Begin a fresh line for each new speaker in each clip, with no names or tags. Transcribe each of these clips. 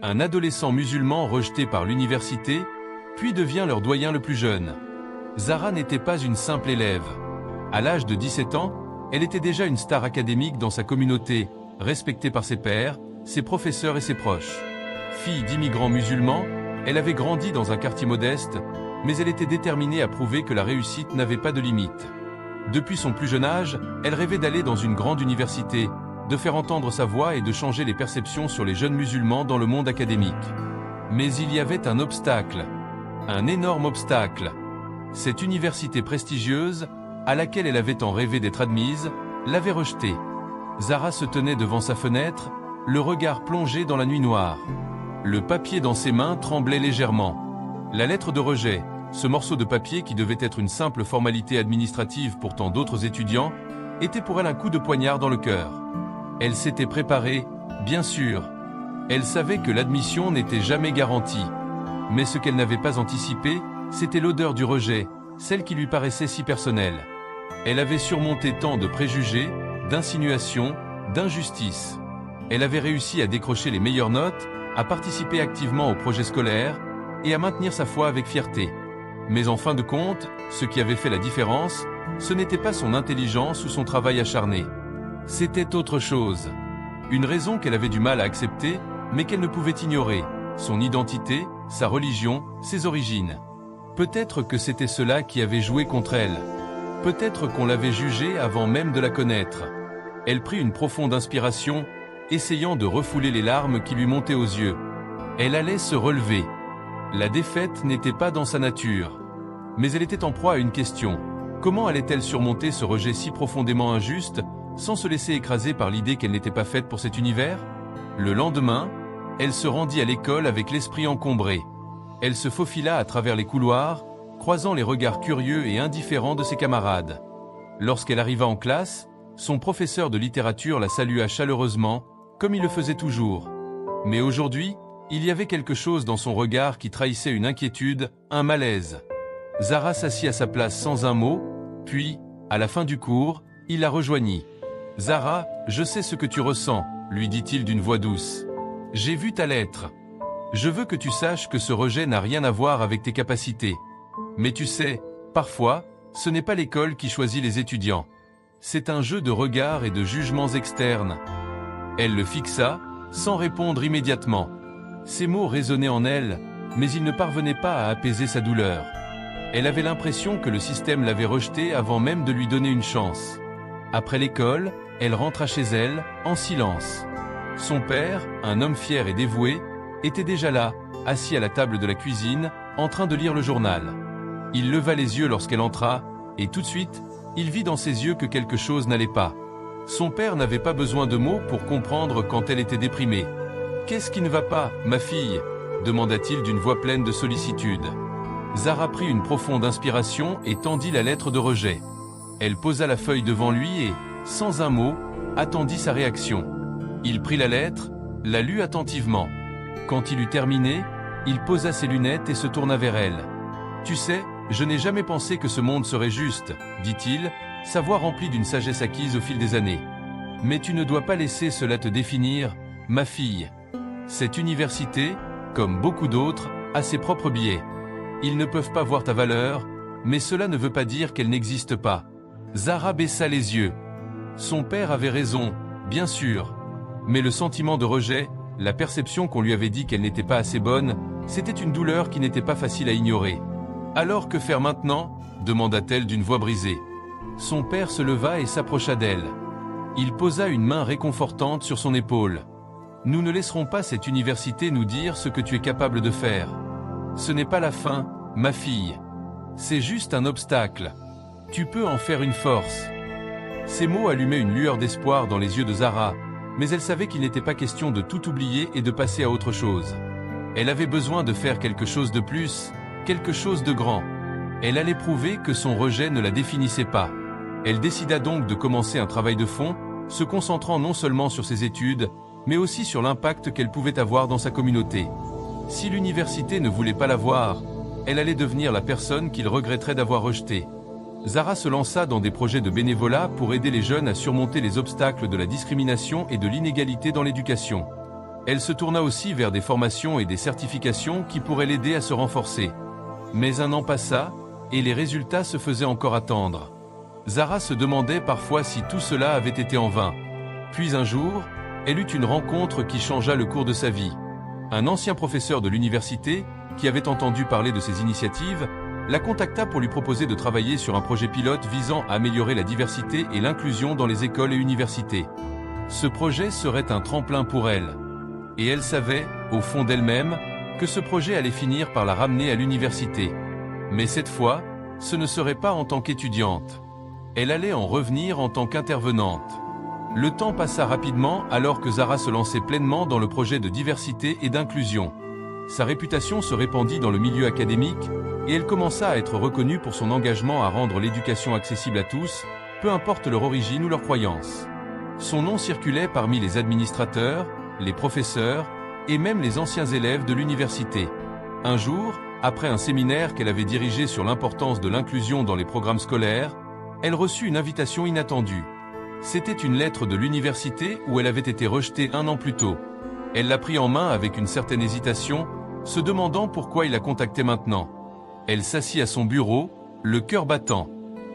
Un adolescent musulman rejeté par l'université, puis devient leur doyen le plus jeune. Zahra n'était pas une simple élève. À l'âge de 17 ans, elle était déjà une star académique dans sa communauté, respectée par ses pairs, ses professeurs et ses proches. Fille d'immigrants musulmans, elle avait grandi dans un quartier modeste, mais elle était déterminée à prouver que la réussite n'avait pas de limite. Depuis son plus jeune âge, elle rêvait d'aller dans une grande université, de faire entendre sa voix et de changer les perceptions sur les jeunes musulmans dans le monde académique. Mais il y avait un obstacle. Un énorme obstacle. Cette université prestigieuse, à laquelle elle avait tant rêvé d'être admise, l'avait rejetée. Zahra se tenait devant sa fenêtre, le regard plongé dans la nuit noire. Le papier dans ses mains tremblait légèrement. La lettre de rejet, ce morceau de papier qui devait être une simple formalité administrative pour tant d'autres étudiants, était pour elle un coup de poignard dans le cœur. Elle s'était préparée, bien sûr. Elle savait que l'admission n'était jamais garantie. Mais ce qu'elle n'avait pas anticipé, c'était l'odeur du rejet, celle qui lui paraissait si personnelle. Elle avait surmonté tant de préjugés, d'insinuations, d'injustices. Elle avait réussi à décrocher les meilleures notes, à participer activement au projet scolaire, et à maintenir sa foi avec fierté. Mais en fin de compte, ce qui avait fait la différence, ce n'était pas son intelligence ou son travail acharné. C'était autre chose. Une raison qu'elle avait du mal à accepter, mais qu'elle ne pouvait ignorer. Son identité, sa religion, ses origines. Peut-être que c'était cela qui avait joué contre elle. Peut-être qu'on l'avait jugée avant même de la connaître. Elle prit une profonde inspiration, essayant de refouler les larmes qui lui montaient aux yeux. Elle allait se relever. La défaite n'était pas dans sa nature. Mais elle était en proie à une question. Comment allait-elle surmonter ce rejet si profondément injuste, sans se laisser écraser par l'idée qu'elle n'était pas faite pour cet univers? Le lendemain, elle se rendit à l'école avec l'esprit encombré. Elle se faufila à travers les couloirs, croisant les regards curieux et indifférents de ses camarades. Lorsqu'elle arriva en classe, son professeur de littérature la salua chaleureusement, comme il le faisait toujours. Mais aujourd'hui, il y avait quelque chose dans son regard qui trahissait une inquiétude, un malaise. Zahra s'assit à sa place sans un mot, puis, à la fin du cours, il la rejoignit. « Zahra, je sais ce que tu ressens, » lui dit-il d'une voix douce. « J'ai vu ta lettre. Je veux que tu saches que ce rejet n'a rien à voir avec tes capacités. Mais tu sais, parfois, ce n'est pas l'école qui choisit les étudiants. C'est un jeu de regards et de jugements externes. » Elle le fixa, sans répondre immédiatement. Ces mots résonnaient en elle, mais ils ne parvenaient pas à apaiser sa douleur. Elle avait l'impression que le système l'avait rejetée avant même de lui donner une chance. Après l'école, elle rentra chez elle, en silence. Son père, un homme fier et dévoué, était déjà là, assis à la table de la cuisine, en train de lire le journal. Il leva les yeux lorsqu'elle entra, et tout de suite, il vit dans ses yeux que quelque chose n'allait pas. Son père n'avait pas besoin de mots pour comprendre quand elle était déprimée. « Qu'est-ce qui ne va pas, ma fille ?» demanda-t-il d'une voix pleine de sollicitude. Zahra prit une profonde inspiration et tendit la lettre de rejet. Elle posa la feuille devant lui et, sans un mot, attendit sa réaction. Il prit la lettre, la lut attentivement. Quand il eut terminé, il posa ses lunettes et se tourna vers elle. « Tu sais, je n'ai jamais pensé que ce monde serait juste, » dit-il, sa voix remplie d'une sagesse acquise au fil des années. « Mais tu ne dois pas laisser cela te définir, ma fille. Cette université, comme beaucoup d'autres, a ses propres biais. Ils ne peuvent pas voir ta valeur, mais cela ne veut pas dire qu'elle n'existe pas. » Zahra baissa les yeux. Son père avait raison, bien sûr. Mais le sentiment de rejet, la perception qu'on lui avait dit qu'elle n'était pas assez bonne, c'était une douleur qui n'était pas facile à ignorer. « Alors que faire maintenant ?» demanda-t-elle d'une voix brisée. Son père se leva et s'approcha d'elle. Il posa une main réconfortante sur son épaule. « Nous ne laisserons pas cette université nous dire ce que tu es capable de faire. Ce n'est pas la fin, ma fille. C'est juste un obstacle. Tu peux en faire une force. » Ces mots allumaient une lueur d'espoir dans les yeux de Zahra, mais elle savait qu'il n'était pas question de tout oublier et de passer à autre chose. Elle avait besoin de faire quelque chose de plus, quelque chose de grand. Elle allait prouver que son rejet ne la définissait pas. Elle décida donc de commencer un travail de fond, se concentrant non seulement sur ses études, mais aussi sur l'impact qu'elle pouvait avoir dans sa communauté. Si l'université ne voulait pas la voir, elle allait devenir la personne qu'il regretterait d'avoir rejetée. Zahra se lança dans des projets de bénévolat pour aider les jeunes à surmonter les obstacles de la discrimination et de l'inégalité dans l'éducation. Elle se tourna aussi vers des formations et des certifications qui pourraient l'aider à se renforcer. Mais un an passa, et les résultats se faisaient encore attendre. Zara se demandait parfois si tout cela avait été en vain. Puis un jour, elle eut une rencontre qui changea le cours de sa vie. Un ancien professeur de l'université, qui avait entendu parler de ses initiatives, la contacta pour lui proposer de travailler sur un projet pilote visant à améliorer la diversité et l'inclusion dans les écoles et universités. Ce projet serait un tremplin pour elle. Et elle savait, au fond d'elle-même, que ce projet allait finir par la ramener à l'université. Mais cette fois, ce ne serait pas en tant qu'étudiante. Elle allait en revenir en tant qu'intervenante. Le temps passa rapidement alors que Zara se lançait pleinement dans le projet de diversité et d'inclusion. Sa réputation se répandit dans le milieu académique, et elle commença à être reconnue pour son engagement à rendre l'éducation accessible à tous, peu importe leur origine ou leur croyance. Son nom circulait parmi les administrateurs, les professeurs, et même les anciens élèves de l'université. Un jour, après un séminaire qu'elle avait dirigé sur l'importance de l'inclusion dans les programmes scolaires, elle reçut une invitation inattendue. C'était une lettre de l'université où elle avait été rejetée un an plus tôt. Elle la prit en main avec une certaine hésitation, se demandant pourquoi il la contactait maintenant. Elle s'assit à son bureau, le cœur battant.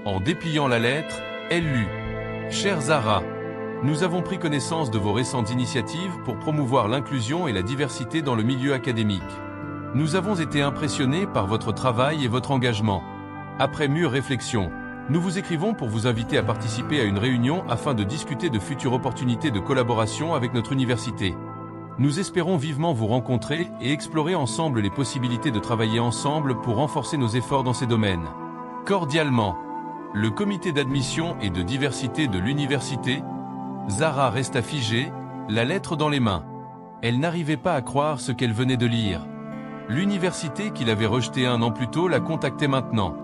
En dépliant la lettre, elle lut « Chère Zara, nous avons pris connaissance de vos récentes initiatives pour promouvoir l'inclusion et la diversité dans le milieu académique. Nous avons été impressionnés par votre travail et votre engagement. Après mûre réflexion, nous vous écrivons pour vous inviter à participer à une réunion afin de discuter de futures opportunités de collaboration avec notre université. Nous espérons vivement vous rencontrer et explorer ensemble les possibilités de travailler ensemble pour renforcer nos efforts dans ces domaines. Cordialement, le comité d'admission et de diversité de l'université. » Zara resta figée, la lettre dans les mains. Elle n'arrivait pas à croire ce qu'elle venait de lire. L'université qui l'avait rejetée un an plus tôt la contactait maintenant.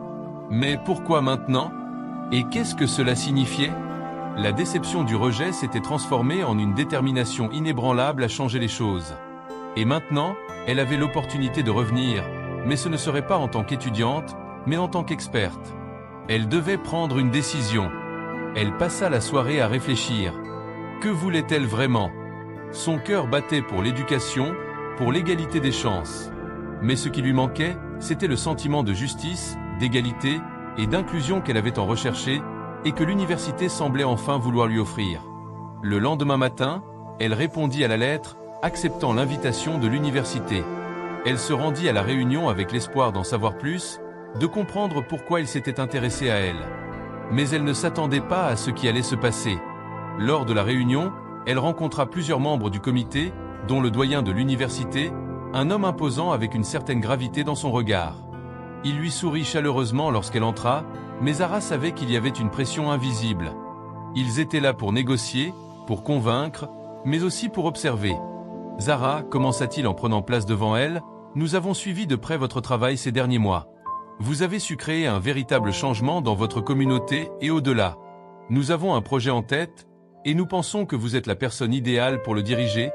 Mais pourquoi maintenant? Et qu'est-ce que cela signifiait? La déception du rejet s'était transformée en une détermination inébranlable à changer les choses. Et maintenant, elle avait l'opportunité de revenir, mais ce ne serait pas en tant qu'étudiante, mais en tant qu'experte. Elle devait prendre une décision. Elle passa la soirée à réfléchir. Que voulait-elle vraiment? Son cœur battait pour l'éducation, pour l'égalité des chances. Mais ce qui lui manquait, c'était le sentiment de justice, d'égalité et d'inclusion qu'elle avait tant recherché et que l'université semblait enfin vouloir lui offrir. Le lendemain matin, elle répondit à la lettre, acceptant l'invitation de l'université. Elle se rendit à la réunion avec l'espoir d'en savoir plus, de comprendre pourquoi il s'était intéressé à elle. Mais elle ne s'attendait pas à ce qui allait se passer. Lors de la réunion, elle rencontra plusieurs membres du comité, dont le doyen de l'université, un homme imposant avec une certaine gravité dans son regard. Il lui sourit chaleureusement lorsqu'elle entra, mais Zara savait qu'il y avait une pression invisible. Ils étaient là pour négocier, pour convaincre, mais aussi pour observer. « Zara, commença-t-il en prenant place devant elle, nous avons suivi de près votre travail ces derniers mois. Vous avez su créer un véritable changement dans votre communauté et au-delà. Nous avons un projet en tête, et nous pensons que vous êtes la personne idéale pour le diriger. »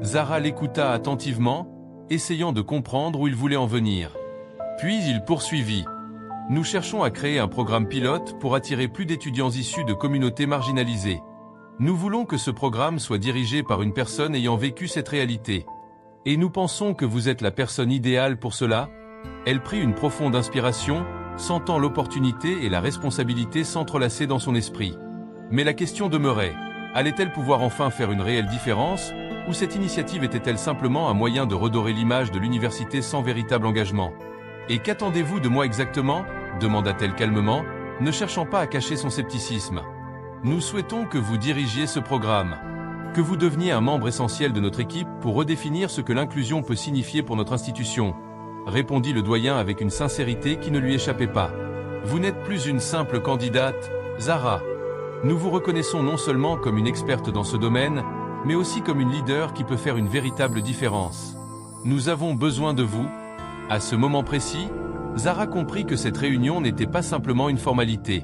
Zara l'écouta attentivement, essayant de comprendre où il voulait en venir. Puis il poursuivit. « Nous cherchons à créer un programme pilote pour attirer plus d'étudiants issus de communautés marginalisées. Nous voulons que ce programme soit dirigé par une personne ayant vécu cette réalité. Et nous pensons que vous êtes la personne idéale pour cela. » Elle prit une profonde inspiration, sentant l'opportunité et la responsabilité s'entrelacer dans son esprit. Mais la question demeurait, allait-elle pouvoir enfin faire une réelle différence, ou cette initiative était-elle simplement un moyen de redorer l'image de l'université sans véritable engagement? « Et qu'attendez-vous de moi exactement ?» demanda-t-elle calmement, ne cherchant pas à cacher son scepticisme. « Nous souhaitons que vous dirigiez ce programme, que vous deveniez un membre essentiel de notre équipe pour redéfinir ce que l'inclusion peut signifier pour notre institution. » répondit le doyen avec une sincérité qui ne lui échappait pas. « Vous n'êtes plus une simple candidate, Zara. Nous vous reconnaissons non seulement comme une experte dans ce domaine, mais aussi comme une leader qui peut faire une véritable différence. Nous avons besoin de vous. » À ce moment précis, Zara comprit que cette réunion n'était pas simplement une formalité.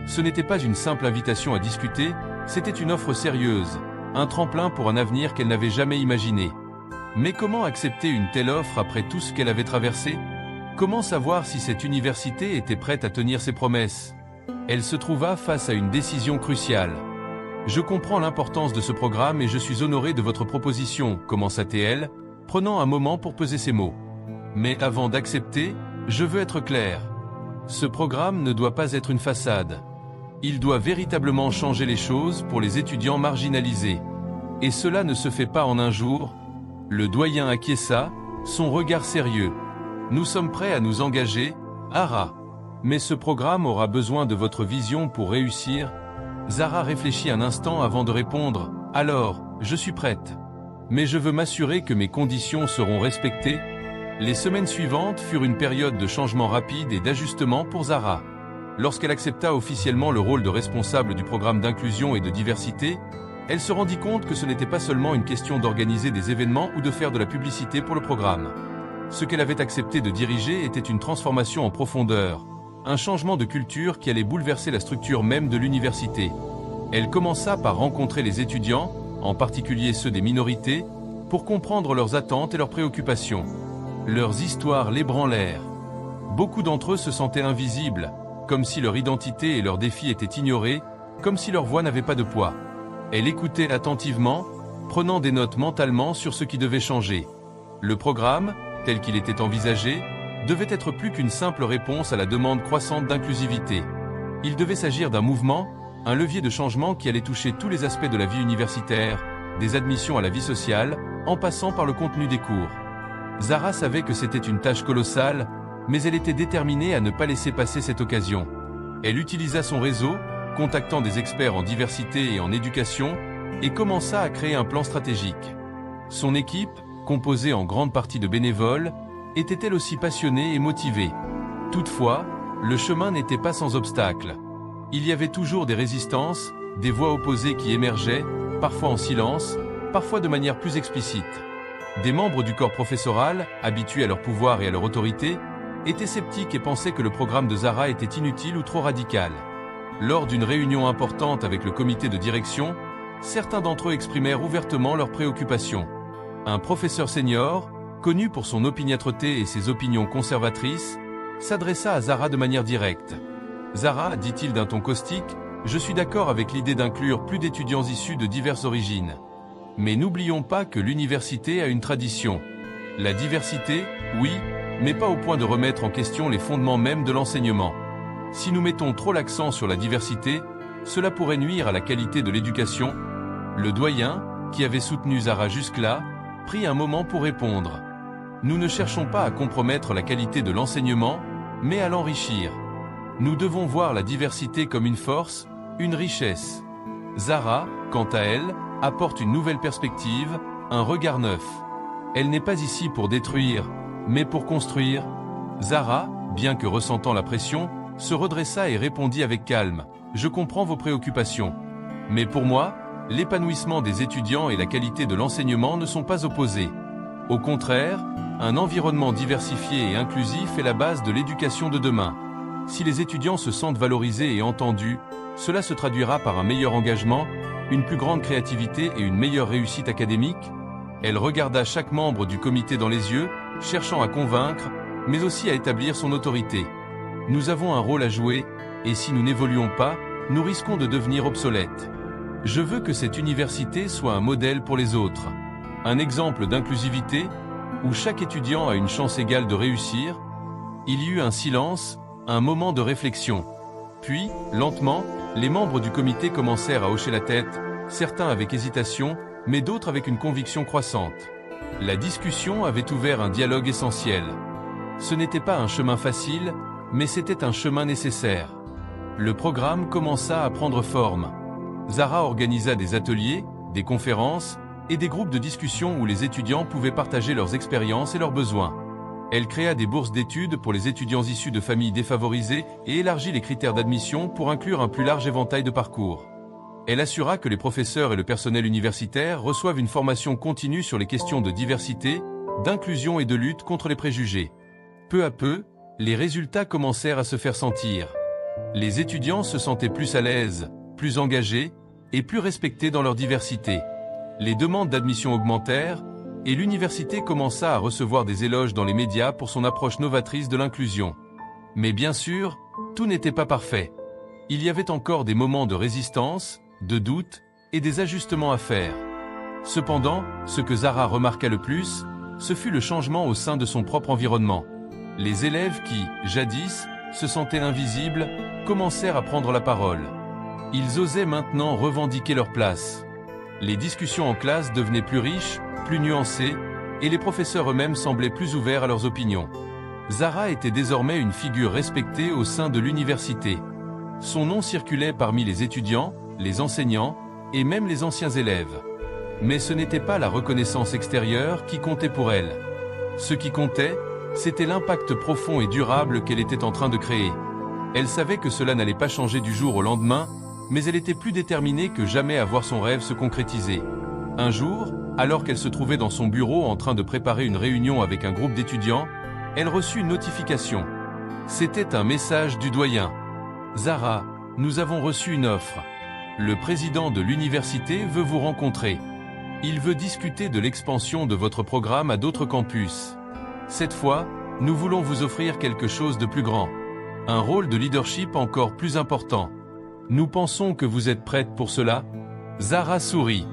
Ce n'était pas une simple invitation à discuter, c'était une offre sérieuse, un tremplin pour un avenir qu'elle n'avait jamais imaginé. Mais comment accepter une telle offre après tout ce qu'elle avait traversé? Comment savoir si cette université était prête à tenir ses promesses? Elle se trouva face à une décision cruciale. Je comprends l'importance de ce programme et je suis honoré de votre proposition, commença-t-elle, prenant un moment pour peser ses mots. Mais avant d'accepter, je veux être clair. Ce programme ne doit pas être une façade. Il doit véritablement changer les choses pour les étudiants marginalisés. Et cela ne se fait pas en un jour. Le doyen acquiesça, son regard sérieux. Nous sommes prêts à nous engager, Zara. Mais ce programme aura besoin de votre vision pour réussir. Zara réfléchit un instant avant de répondre. Alors, je suis prête. Mais je veux m'assurer que mes conditions seront respectées. Les semaines suivantes furent une période de changement rapide et d'ajustement pour Zara. Lorsqu'elle accepta officiellement le rôle de responsable du programme d'inclusion et de diversité, elle se rendit compte que ce n'était pas seulement une question d'organiser des événements ou de faire de la publicité pour le programme. Ce qu'elle avait accepté de diriger était une transformation en profondeur, un changement de culture qui allait bouleverser la structure même de l'université. Elle commença par rencontrer les étudiants, en particulier ceux des minorités, pour comprendre leurs attentes et leurs préoccupations. Leurs histoires l'ébranlèrent. Beaucoup d'entre eux se sentaient invisibles, comme si leur identité et leurs défis étaient ignorés, comme si leur voix n'avait pas de poids. Elle écoutait attentivement, prenant des notes mentalement sur ce qui devait changer. Le programme, tel qu'il était envisagé, devait être plus qu'une simple réponse à la demande croissante d'inclusivité. Il devait s'agir d'un mouvement, un levier de changement qui allait toucher tous les aspects de la vie universitaire, des admissions à la vie sociale, en passant par le contenu des cours. Zara savait que c'était une tâche colossale, mais elle était déterminée à ne pas laisser passer cette occasion. Elle utilisa son réseau, contactant des experts en diversité et en éducation, et commença à créer un plan stratégique. Son équipe, composée en grande partie de bénévoles, était elle aussi passionnée et motivée. Toutefois, le chemin n'était pas sans obstacles. Il y avait toujours des résistances, des voix opposées qui émergeaient, parfois en silence, parfois de manière plus explicite. Des membres du corps professoral, habitués à leur pouvoir et à leur autorité, étaient sceptiques et pensaient que le programme de Zara était inutile ou trop radical. Lors d'une réunion importante avec le comité de direction, certains d'entre eux exprimèrent ouvertement leurs préoccupations. Un professeur senior, connu pour son opiniâtreté et ses opinions conservatrices, s'adressa à Zara de manière directe. « Zara, dit-il d'un ton caustique, je suis d'accord avec l'idée d'inclure plus d'étudiants issus de diverses origines. Mais n'oublions pas que l'université a une tradition. La diversité, oui, mais pas au point de remettre en question les fondements mêmes de l'enseignement. Si nous mettons trop l'accent sur la diversité, cela pourrait nuire à la qualité de l'éducation. » Le doyen, qui avait soutenu Zara jusque-là, prit un moment pour répondre. « Nous ne cherchons pas à compromettre la qualité de l'enseignement, mais à l'enrichir. Nous devons voir la diversité comme une force, une richesse. » Zara, quant à elle, apporte une nouvelle perspective, un regard neuf. Elle n'est pas ici pour détruire, mais pour construire. Zara, bien que ressentant la pression, se redressa et répondit avec calme. « Je comprends vos préoccupations. Mais pour moi, l'épanouissement des étudiants et la qualité de l'enseignement ne sont pas opposés. Au contraire, un environnement diversifié et inclusif est la base de l'éducation de demain. Si les étudiants se sentent valorisés et entendus, cela se traduira par un meilleur engagement, une plus grande créativité et une meilleure réussite académique. » Elle regarda chaque membre du comité dans les yeux, cherchant à convaincre, mais aussi à établir son autorité. « Nous avons un rôle à jouer, et si nous n'évoluons pas, nous risquons de devenir obsolètes. Je veux que cette université soit un modèle pour les autres. Un exemple d'inclusivité, où chaque étudiant a une chance égale de réussir. » Il y eut un silence, un moment de réflexion. Puis, lentement, les membres du comité commencèrent à hocher la tête, certains avec hésitation, mais d'autres avec une conviction croissante. La discussion avait ouvert un dialogue essentiel. Ce n'était pas un chemin facile, mais c'était un chemin nécessaire. Le programme commença à prendre forme. Zara organisa des ateliers, des conférences et des groupes de discussion où les étudiants pouvaient partager leurs expériences et leurs besoins. Elle créa des bourses d'études pour les étudiants issus de familles défavorisées et élargit les critères d'admission pour inclure un plus large éventail de parcours. Elle assura que les professeurs et le personnel universitaire reçoivent une formation continue sur les questions de diversité, d'inclusion et de lutte contre les préjugés. Peu à peu, les résultats commencèrent à se faire sentir. Les étudiants se sentaient plus à l'aise, plus engagés et plus respectés dans leur diversité. Les demandes d'admission augmentèrent et l'université commença à recevoir des éloges dans les médias pour son approche novatrice de l'inclusion. Mais bien sûr, tout n'était pas parfait. Il y avait encore des moments de résistance, de doute, et des ajustements à faire. Cependant, ce que Zara remarqua le plus, ce fut le changement au sein de son propre environnement. Les élèves qui, jadis, se sentaient invisibles, commencèrent à prendre la parole. Ils osaient maintenant revendiquer leur place. Les discussions en classe devenaient plus riches, plus nuancées, et les professeurs eux-mêmes semblaient plus ouverts à leurs opinions. Zara était désormais une figure respectée au sein de l'université. Son nom circulait parmi les étudiants, les enseignants, et même les anciens élèves. Mais ce n'était pas la reconnaissance extérieure qui comptait pour elle. Ce qui comptait, c'était l'impact profond et durable qu'elle était en train de créer. Elle savait que cela n'allait pas changer du jour au lendemain, mais elle était plus déterminée que jamais à voir son rêve se concrétiser. Un jour, alors qu'elle se trouvait dans son bureau en train de préparer une réunion avec un groupe d'étudiants, elle reçut une notification. C'était un message du doyen. « Zara, nous avons reçu une offre. Le président de l'université veut vous rencontrer. Il veut discuter de l'expansion de votre programme à d'autres campus. Cette fois, nous voulons vous offrir quelque chose de plus grand. Un rôle de leadership encore plus important. Nous pensons que vous êtes prête pour cela ?» Zara sourit.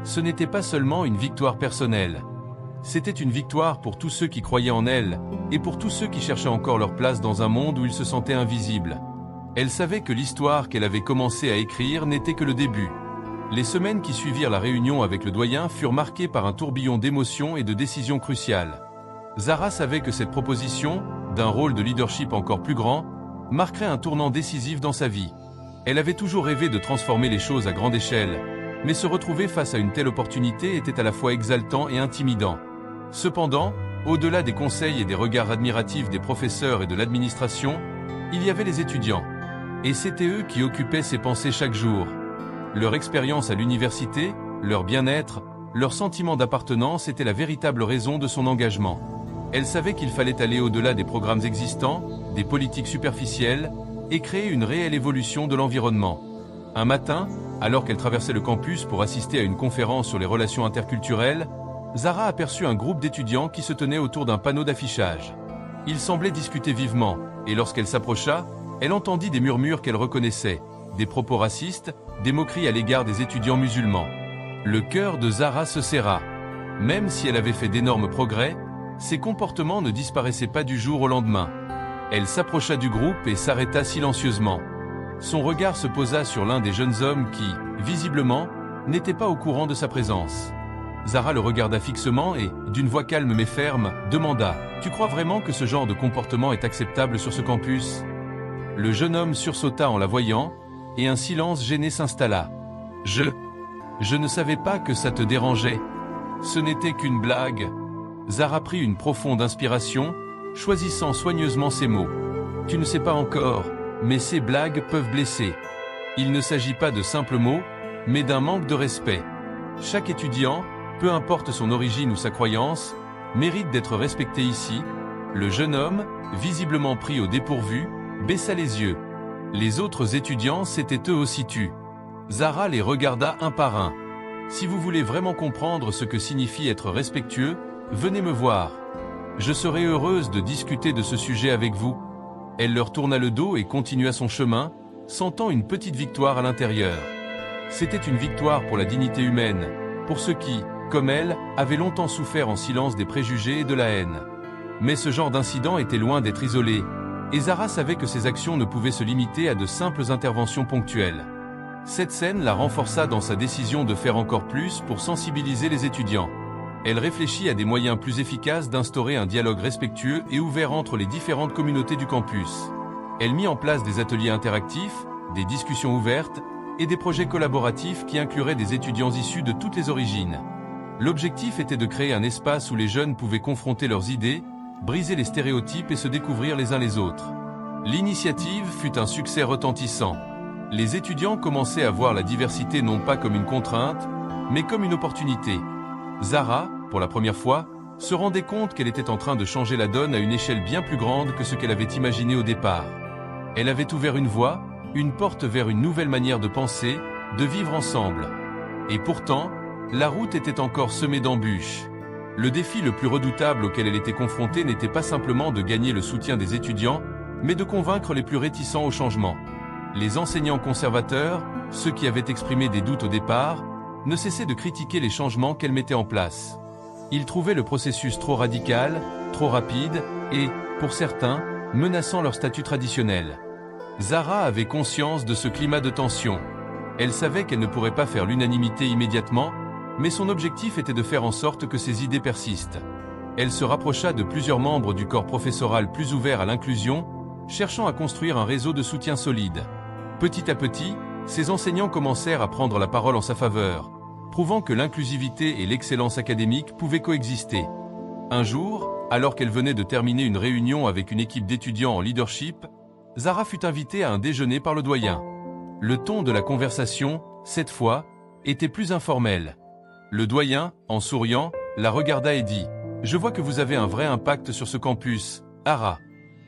Ce n'était pas seulement une victoire personnelle. C'était une victoire pour tous ceux qui croyaient en elle, et pour tous ceux qui cherchaient encore leur place dans un monde où ils se sentaient invisibles. Elle savait que l'histoire qu'elle avait commencé à écrire n'était que le début. Les semaines qui suivirent la réunion avec le doyen furent marquées par un tourbillon d'émotions et de décisions cruciales. Zara savait que cette proposition, d'un rôle de leadership encore plus grand, marquerait un tournant décisif dans sa vie. Elle avait toujours rêvé de transformer les choses à grande échelle, mais se retrouver face à une telle opportunité était à la fois exaltant et intimidant. Cependant, au-delà des conseils et des regards admiratifs des professeurs et de l'administration, il y avait les étudiants. Et c'était eux qui occupaient ses pensées chaque jour. Leur expérience à l'université, leur bien-être, leur sentiment d'appartenance étaient la véritable raison de son engagement. Elle savait qu'il fallait aller au-delà des programmes existants, des politiques superficielles, et créer une réelle évolution de l'environnement. Un matin, alors qu'elle traversait le campus pour assister à une conférence sur les relations interculturelles, Zara aperçut un groupe d'étudiants qui se tenaient autour d'un panneau d'affichage. Ils semblaient discuter vivement, et lorsqu'elle s'approcha, elle entendit des murmures qu'elle reconnaissait, des propos racistes, des moqueries à l'égard des étudiants musulmans. Le cœur de Zara se serra. Même si elle avait fait d'énormes progrès, ses comportements ne disparaissaient pas du jour au lendemain. Elle s'approcha du groupe et s'arrêta silencieusement. Son regard se posa sur l'un des jeunes hommes qui, visiblement, n'était pas au courant de sa présence. Zara le regarda fixement et, d'une voix calme mais ferme, demanda « Tu crois vraiment que ce genre de comportement est acceptable sur ce campus ?» Le jeune homme sursauta en la voyant, et un silence gêné s'installa. « Je ne savais pas que ça te dérangeait. Ce n'était qu'une blague. » Zara prit une profonde inspiration, choisissant soigneusement ses mots. « Tu ne sais pas encore, mais ces blagues peuvent blesser. Il ne s'agit pas de simples mots, mais d'un manque de respect. Chaque étudiant, peu importe son origine ou sa croyance, mérite d'être respecté ici. » Le jeune homme, visiblement pris au dépourvu, baissa les yeux. Les autres étudiants s'étaient eux aussi tus. Zara les regarda un par un. « Si vous voulez vraiment comprendre ce que signifie être respectueux, venez me voir. Je serai heureuse de discuter de ce sujet avec vous. » Elle leur tourna le dos et continua son chemin, sentant une petite victoire à l'intérieur. C'était une victoire pour la dignité humaine, pour ceux qui, comme elle, avaient longtemps souffert en silence des préjugés et de la haine. Mais ce genre d'incident était loin d'être isolé, et Zara savait que ses actions ne pouvaient se limiter à de simples interventions ponctuelles. Cette scène la renforça dans sa décision de faire encore plus pour sensibiliser les étudiants. Elle réfléchit à des moyens plus efficaces d'instaurer un dialogue respectueux et ouvert entre les différentes communautés du campus. Elle mit en place des ateliers interactifs, des discussions ouvertes et des projets collaboratifs qui incluraient des étudiants issus de toutes les origines. L'objectif était de créer un espace où les jeunes pouvaient confronter leurs idées, briser les stéréotypes et se découvrir les uns les autres. L'initiative fut un succès retentissant. Les étudiants commençaient à voir la diversité non pas comme une contrainte, mais comme une opportunité. Zara, pour la première fois, se rendait compte qu'elle était en train de changer la donne à une échelle bien plus grande que ce qu'elle avait imaginé au départ. Elle avait ouvert une voie, une porte vers une nouvelle manière de penser, de vivre ensemble. Et pourtant, la route était encore semée d'embûches. Le défi le plus redoutable auquel elle était confrontée n'était pas simplement de gagner le soutien des étudiants, mais de convaincre les plus réticents au changement. Les enseignants conservateurs, ceux qui avaient exprimé des doutes au départ, ne cessaient de critiquer les changements qu'elle mettait en place. Ils trouvaient le processus trop radical, trop rapide et, pour certains, menaçant leur statut traditionnel. Zara avait conscience de ce climat de tension. Elle savait qu'elle ne pourrait pas faire l'unanimité immédiatement, mais son objectif était de faire en sorte que ses idées persistent. Elle se rapprocha de plusieurs membres du corps professoral plus ouverts à l'inclusion, cherchant à construire un réseau de soutien solide. Petit à petit, ces enseignants commencèrent à prendre la parole en sa faveur, prouvant que l'inclusivité et l'excellence académique pouvaient coexister. Un jour, alors qu'elle venait de terminer une réunion avec une équipe d'étudiants en leadership, Zara fut invitée à un déjeuner par le doyen. Le ton de la conversation, cette fois, était plus informel. Le doyen, en souriant, la regarda et dit « Je vois que vous avez un vrai impact sur ce campus, Ara.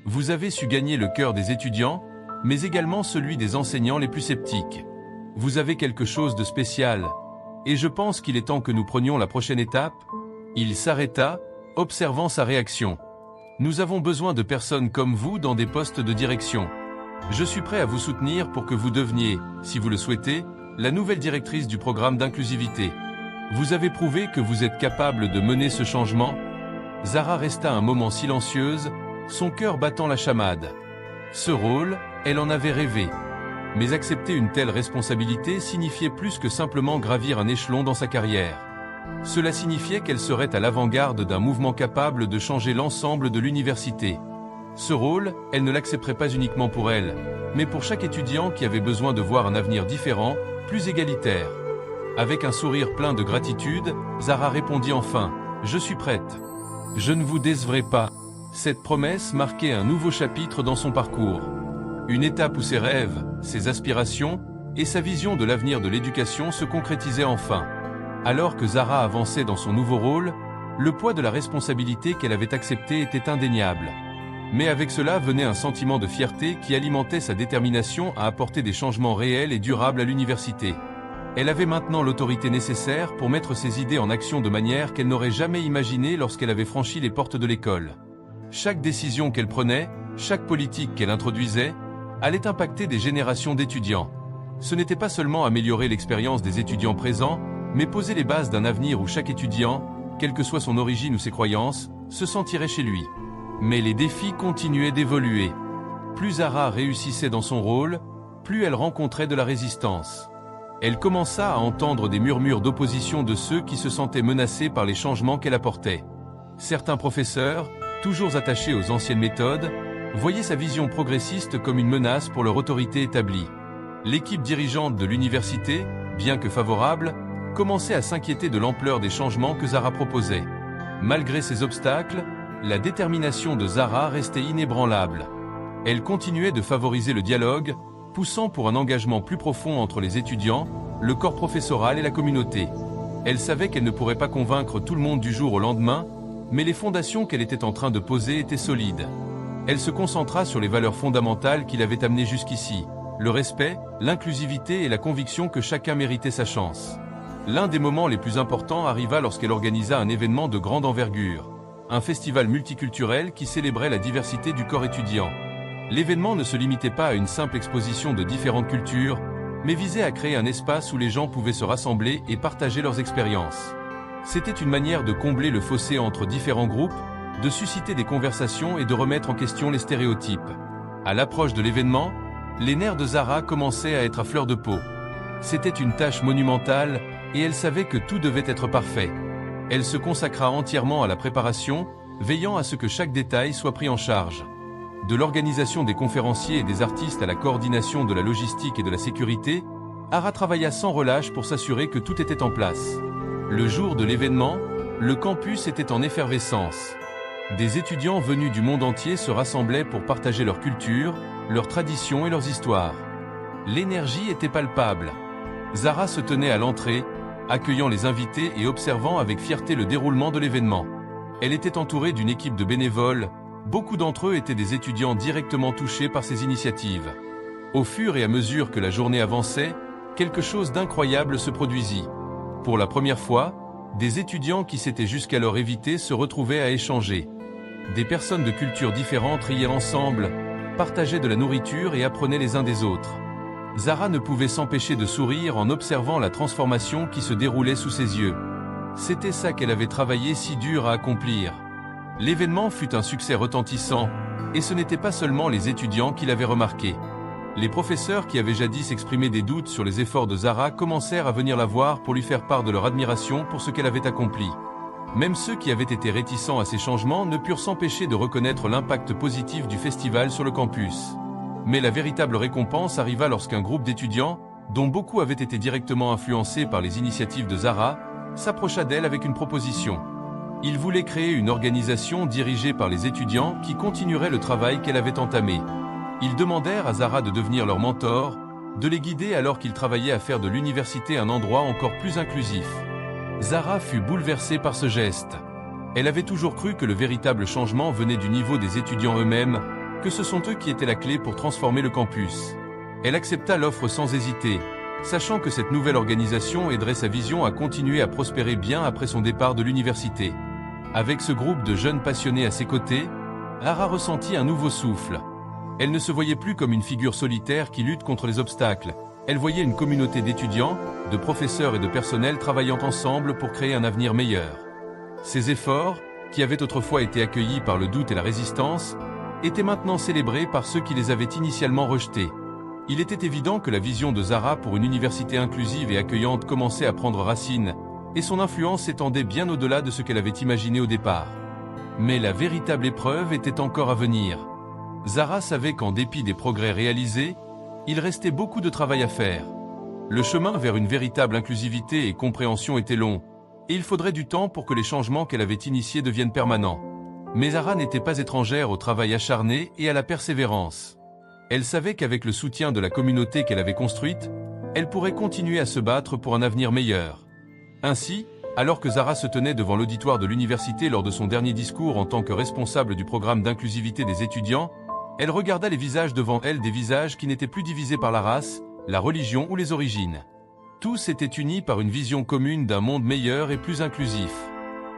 Vous avez su gagner le cœur des étudiants, mais également celui des enseignants les plus sceptiques. Vous avez quelque chose de spécial, et je pense qu'il est temps que nous prenions la prochaine étape. » Il s'arrêta, observant sa réaction. « Nous avons besoin de personnes comme vous dans des postes de direction. Je suis prêt à vous soutenir pour que vous deveniez, si vous le souhaitez, la nouvelle directrice du programme d'inclusivité. Vous avez prouvé que vous êtes capable de mener ce changement. » Zara resta un moment silencieuse, son cœur battant la chamade. Ce rôle, elle en avait rêvé. Mais accepter une telle responsabilité signifiait plus que simplement gravir un échelon dans sa carrière. Cela signifiait qu'elle serait à l'avant-garde d'un mouvement capable de changer l'ensemble de l'université. Ce rôle, elle ne l'accepterait pas uniquement pour elle, mais pour chaque étudiant qui avait besoin de voir un avenir différent, plus égalitaire. Avec un sourire plein de gratitude, Zara répondit enfin « Je suis prête. Je ne vous décevrai pas. » Cette promesse marquait un nouveau chapitre dans son parcours. Une étape où ses rêves, ses aspirations et sa vision de l'avenir de l'éducation se concrétisaient enfin. Alors que Zara avançait dans son nouveau rôle, le poids de la responsabilité qu'elle avait acceptée était indéniable. Mais avec cela venait un sentiment de fierté qui alimentait sa détermination à apporter des changements réels et durables à l'université. Elle avait maintenant l'autorité nécessaire pour mettre ses idées en action de manière qu'elle n'aurait jamais imaginée lorsqu'elle avait franchi les portes de l'école. Chaque décision qu'elle prenait, chaque politique qu'elle introduisait, allait impacter des générations d'étudiants. Ce n'était pas seulement améliorer l'expérience des étudiants présents, mais poser les bases d'un avenir où chaque étudiant, quelle que soit son origine ou ses croyances, se sentirait chez lui. Mais les défis continuaient d'évoluer. Plus Zara réussissait dans son rôle, plus elle rencontrait de la résistance. Elle commença à entendre des murmures d'opposition de ceux qui se sentaient menacés par les changements qu'elle apportait. Certains professeurs, toujours attachés aux anciennes méthodes, voyaient sa vision progressiste comme une menace pour leur autorité établie. L'équipe dirigeante de l'université, bien que favorable, commençait à s'inquiéter de l'ampleur des changements que Zara proposait. Malgré ces obstacles, la détermination de Zara restait inébranlable. Elle continuait de favoriser le dialogue, poussant pour un engagement plus profond entre les étudiants, le corps professoral et la communauté. Elle savait qu'elle ne pourrait pas convaincre tout le monde du jour au lendemain, mais les fondations qu'elle était en train de poser étaient solides. Elle se concentra sur les valeurs fondamentales qui l'avaient amenée jusqu'ici, le respect, l'inclusivité et la conviction que chacun méritait sa chance. L'un des moments les plus importants arriva lorsqu'elle organisa un événement de grande envergure, un festival multiculturel qui célébrait la diversité du corps étudiant. L'événement ne se limitait pas à une simple exposition de différentes cultures, mais visait à créer un espace où les gens pouvaient se rassembler et partager leurs expériences. C'était une manière de combler le fossé entre différents groupes, de susciter des conversations et de remettre en question les stéréotypes. À l'approche de l'événement, les nerfs de Zara commençaient à être à fleur de peau. C'était une tâche monumentale, et elle savait que tout devait être parfait. Elle se consacra entièrement à la préparation, veillant à ce que chaque détail soit pris en charge. De l'organisation des conférenciers et des artistes à la coordination de la logistique et de la sécurité, Ara travailla sans relâche pour s'assurer que tout était en place. Le jour de l'événement, le campus était en effervescence. Des étudiants venus du monde entier se rassemblaient pour partager leur culture, leurs traditions et leurs histoires. L'énergie était palpable. Zara se tenait à l'entrée, accueillant les invités et observant avec fierté le déroulement de l'événement. Elle était entourée d'une équipe de bénévoles, beaucoup d'entre eux étaient des étudiants directement touchés par ces initiatives. Au fur et à mesure que la journée avançait, quelque chose d'incroyable se produisit. Pour la première fois, des étudiants qui s'étaient jusqu'alors évités se retrouvaient à échanger. Des personnes de cultures différentes riaient ensemble, partageaient de la nourriture et apprenaient les uns des autres. Zara ne pouvait s'empêcher de sourire en observant la transformation qui se déroulait sous ses yeux. C'était ça qu'elle avait travaillé si dur à accomplir. L'événement fut un succès retentissant, et ce n'était pas seulement les étudiants qui l'avaient remarqué. Les professeurs qui avaient jadis exprimé des doutes sur les efforts de Zara commencèrent à venir la voir pour lui faire part de leur admiration pour ce qu'elle avait accompli. Même ceux qui avaient été réticents à ces changements ne purent s'empêcher de reconnaître l'impact positif du festival sur le campus. Mais la véritable récompense arriva lorsqu'un groupe d'étudiants, dont beaucoup avaient été directement influencés par les initiatives de Zara, s'approcha d'elle avec une proposition. Ils voulaient créer une organisation dirigée par les étudiants qui continuerait le travail qu'elle avait entamé. Ils demandèrent à Zara de devenir leur mentor, de les guider alors qu'ils travaillaient à faire de l'université un endroit encore plus inclusif. Zara fut bouleversée par ce geste. Elle avait toujours cru que le véritable changement venait du niveau des étudiants eux-mêmes, que ce sont eux qui étaient la clé pour transformer le campus. Elle accepta l'offre sans hésiter, sachant que cette nouvelle organisation aiderait sa vision à continuer à prospérer bien après son départ de l'université. Avec ce groupe de jeunes passionnés à ses côtés, Zara ressentit un nouveau souffle. Elle ne se voyait plus comme une figure solitaire qui lutte contre les obstacles. Elle voyait une communauté d'étudiants, de professeurs et de personnel travaillant ensemble pour créer un avenir meilleur. Ces efforts, qui avaient autrefois été accueillis par le doute et la résistance, étaient maintenant célébrés par ceux qui les avaient initialement rejetés. Il était évident que la vision de Zara pour une université inclusive et accueillante commençait à prendre racine, et son influence s'étendait bien au-delà de ce qu'elle avait imaginé au départ. Mais la véritable épreuve était encore à venir. Zara savait qu'en dépit des progrès réalisés, il restait beaucoup de travail à faire. Le chemin vers une véritable inclusivité et compréhension était long, et il faudrait du temps pour que les changements qu'elle avait initiés deviennent permanents. Mais Zara n'était pas étrangère au travail acharné et à la persévérance. Elle savait qu'avec le soutien de la communauté qu'elle avait construite, elle pourrait continuer à se battre pour un avenir meilleur. Ainsi, alors que Zara se tenait devant l'auditoire de l'université lors de son dernier discours en tant que responsable du programme d'inclusivité des étudiants, elle regarda les visages devant elle, des visages qui n'étaient plus divisés par la race, la religion ou les origines. Tous étaient unis par une vision commune d'un monde meilleur et plus inclusif.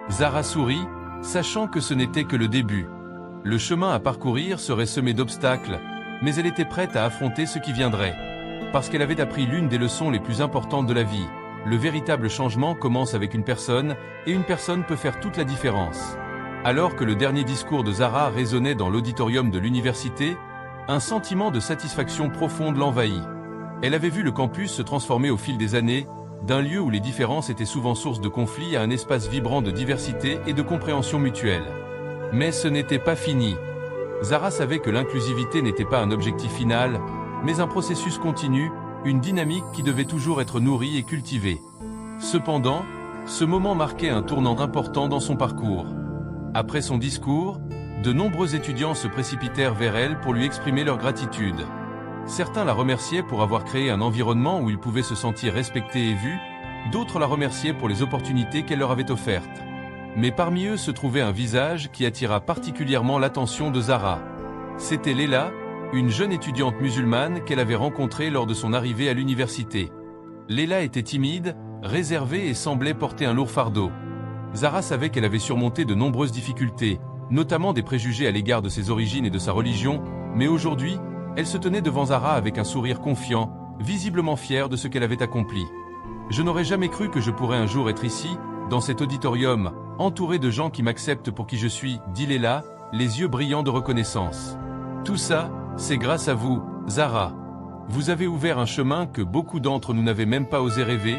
Zara sourit, sachant que ce n'était que le début. Le chemin à parcourir serait semé d'obstacles, mais elle était prête à affronter ce qui viendrait. Parce qu'elle avait appris l'une des leçons les plus importantes de la vie. Le véritable changement commence avec une personne, et une personne peut faire toute la différence. Alors que le dernier discours de Zara résonnait dans l'auditorium de l'université, un sentiment de satisfaction profonde l'envahit. Elle avait vu le campus se transformer au fil des années, d'un lieu où les différences étaient souvent source de conflits à un espace vibrant de diversité et de compréhension mutuelle. Mais ce n'était pas fini. Zara savait que l'inclusivité n'était pas un objectif final, mais un processus continu, une dynamique qui devait toujours être nourrie et cultivée. Cependant, ce moment marquait un tournant important dans son parcours. Après son discours, de nombreux étudiants se précipitèrent vers elle pour lui exprimer leur gratitude. Certains la remerciaient pour avoir créé un environnement où ils pouvaient se sentir respectés et vus, d'autres la remerciaient pour les opportunités qu'elle leur avait offertes. Mais parmi eux se trouvait un visage qui attira particulièrement l'attention de Zara. C'était Leila, une jeune étudiante musulmane qu'elle avait rencontrée lors de son arrivée à l'université. Leila était timide, réservée et semblait porter un lourd fardeau. Zara savait qu'elle avait surmonté de nombreuses difficultés, notamment des préjugés à l'égard de ses origines et de sa religion, mais aujourd'hui, elle se tenait devant Zara avec un sourire confiant, visiblement fière de ce qu'elle avait accompli. « Je n'aurais jamais cru que je pourrais un jour être ici, dans cet auditorium, entouré de gens qui m'acceptent pour qui je suis, » dit Leila, les yeux brillants de reconnaissance. « Tout ça, c'est grâce à vous, Zara. Vous avez ouvert un chemin que beaucoup d'entre nous n'avaient même pas osé rêver. »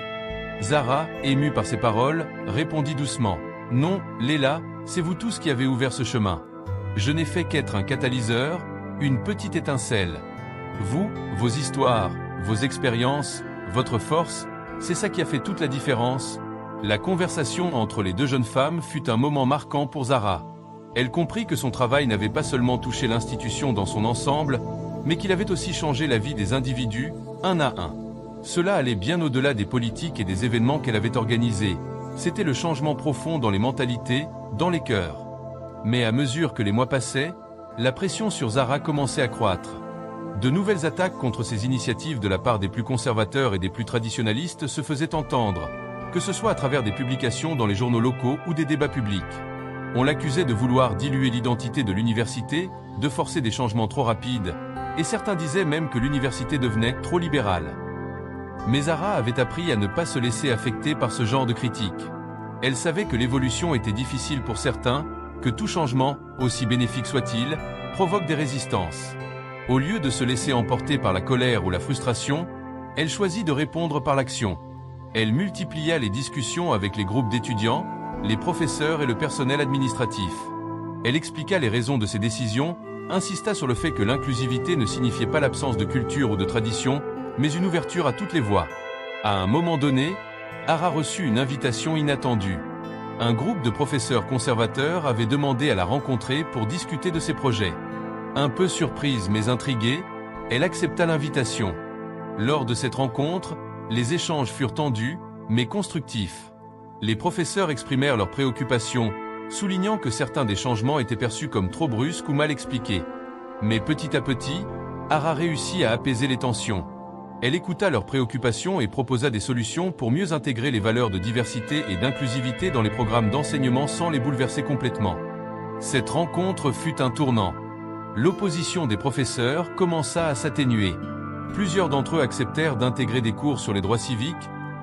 Zara, émue par ces paroles, répondit doucement. « Non, Leila, c'est vous tous qui avez ouvert ce chemin. Je n'ai fait qu'être un catalyseur, une petite étincelle. Vous, vos histoires, vos expériences, votre force, c'est ça qui a fait toute la différence. » La conversation entre les deux jeunes femmes fut un moment marquant pour Zara. Elle comprit que son travail n'avait pas seulement touché l'institution dans son ensemble, mais qu'il avait aussi changé la vie des individus, un à un. Cela allait bien au-delà des politiques et des événements qu'elle avait organisés. C'était le changement profond dans les mentalités, dans les cœurs. Mais à mesure que les mois passaient, la pression sur Zara commençait à croître. De nouvelles attaques contre ses initiatives de la part des plus conservateurs et des plus traditionalistes se faisaient entendre, que ce soit à travers des publications dans les journaux locaux ou des débats publics. On l'accusait de vouloir diluer l'identité de l'université, de forcer des changements trop rapides, et certains disaient même que l'université devenait trop libérale. Mais Zara avait appris à ne pas se laisser affecter par ce genre de critiques. Elle savait que l'évolution était difficile pour certains, que tout changement, aussi bénéfique soit-il, provoque des résistances. Au lieu de se laisser emporter par la colère ou la frustration, elle choisit de répondre par l'action. Elle multiplia les discussions avec les groupes d'étudiants, les professeurs et le personnel administratif. Elle expliqua les raisons de ses décisions, insista sur le fait que l'inclusivité ne signifiait pas l'absence de culture ou de tradition, mais une ouverture à toutes les voix. À un moment donné, Zara reçut une invitation inattendue. Un groupe de professeurs conservateurs avait demandé à la rencontrer pour discuter de ses projets. Un peu surprise mais intriguée, elle accepta l'invitation. Lors de cette rencontre, les échanges furent tendus, mais constructifs. Les professeurs exprimèrent leurs préoccupations, soulignant que certains des changements étaient perçus comme trop brusques ou mal expliqués. Mais petit à petit, Zara réussit à apaiser les tensions. Elle écouta leurs préoccupations et proposa des solutions pour mieux intégrer les valeurs de diversité et d'inclusivité dans les programmes d'enseignement sans les bouleverser complètement. Cette rencontre fut un tournant. L'opposition des professeurs commença à s'atténuer. Plusieurs d'entre eux acceptèrent d'intégrer des cours sur les droits civiques,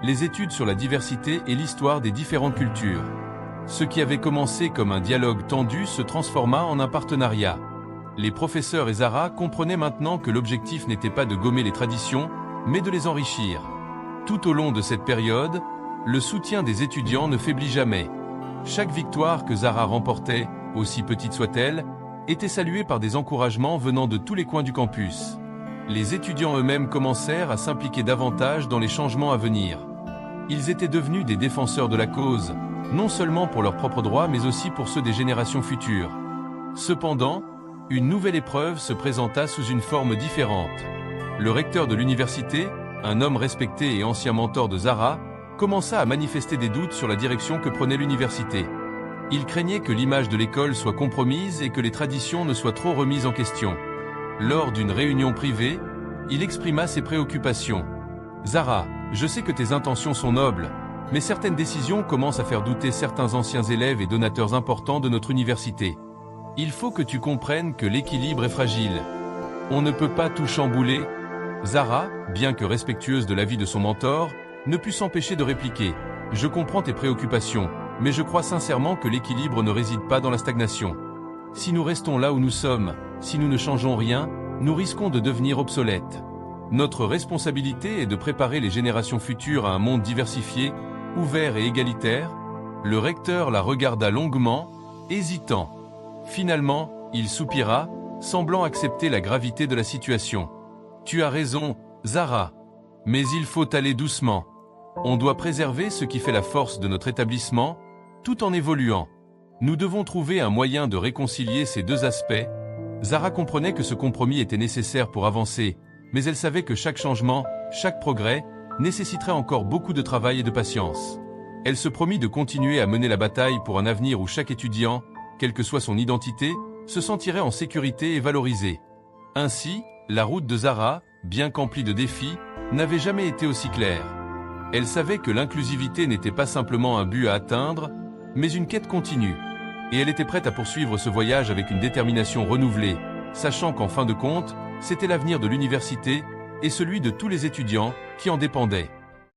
les études sur la diversité et l'histoire des différentes cultures. Ce qui avait commencé comme un dialogue tendu se transforma en un partenariat. Les professeurs et Zara comprenaient maintenant que l'objectif n'était pas de gommer les traditions, mais de les enrichir. Tout au long de cette période, le soutien des étudiants ne faiblit jamais. Chaque victoire que Zara remportait, aussi petite soit-elle, était saluée par des encouragements venant de tous les coins du campus. Les étudiants eux-mêmes commencèrent à s'impliquer davantage dans les changements à venir. Ils étaient devenus des défenseurs de la cause, non seulement pour leurs propres droits mais aussi pour ceux des générations futures. Cependant, une nouvelle épreuve se présenta sous une forme différente. Le recteur de l'université, un homme respecté et ancien mentor de Zara, commença à manifester des doutes sur la direction que prenait l'université. Il craignait que l'image de l'école soit compromise et que les traditions ne soient trop remises en question. Lors d'une réunion privée, il exprima ses préoccupations. « Zara, je sais que tes intentions sont nobles, mais certaines décisions commencent à faire douter certains anciens élèves et donateurs importants de notre université. Il faut que tu comprennes que l'équilibre est fragile. On ne peut pas tout chambouler. » Zara, bien que respectueuse de l'avis de son mentor, ne put s'empêcher de répliquer. « Je comprends tes préoccupations, mais je crois sincèrement que l'équilibre ne réside pas dans la stagnation. Si nous restons là où nous sommes, si nous ne changeons rien, nous risquons de devenir obsolètes. Notre responsabilité est de préparer les générations futures à un monde diversifié, ouvert et égalitaire. » Le recteur la regarda longuement, hésitant. Finalement, il soupira, semblant accepter la gravité de la situation. « Tu as raison, Zara. Mais il faut aller doucement. On doit préserver ce qui fait la force de notre établissement, tout en évoluant. Nous devons trouver un moyen de réconcilier ces deux aspects. » Zara comprenait que ce compromis était nécessaire pour avancer, mais elle savait que chaque changement, chaque progrès, nécessiterait encore beaucoup de travail et de patience. Elle se promit de continuer à mener la bataille pour un avenir où chaque étudiant, quelle que soit son identité, se sentirait en sécurité et valorisé. Ainsi, la route de Zara, bien qu'emplie de défis, n'avait jamais été aussi claire. Elle savait que l'inclusivité n'était pas simplement un but à atteindre, mais une quête continue. Et elle était prête à poursuivre ce voyage avec une détermination renouvelée, sachant qu'en fin de compte, c'était l'avenir de l'université et celui de tous les étudiants qui en dépendaient.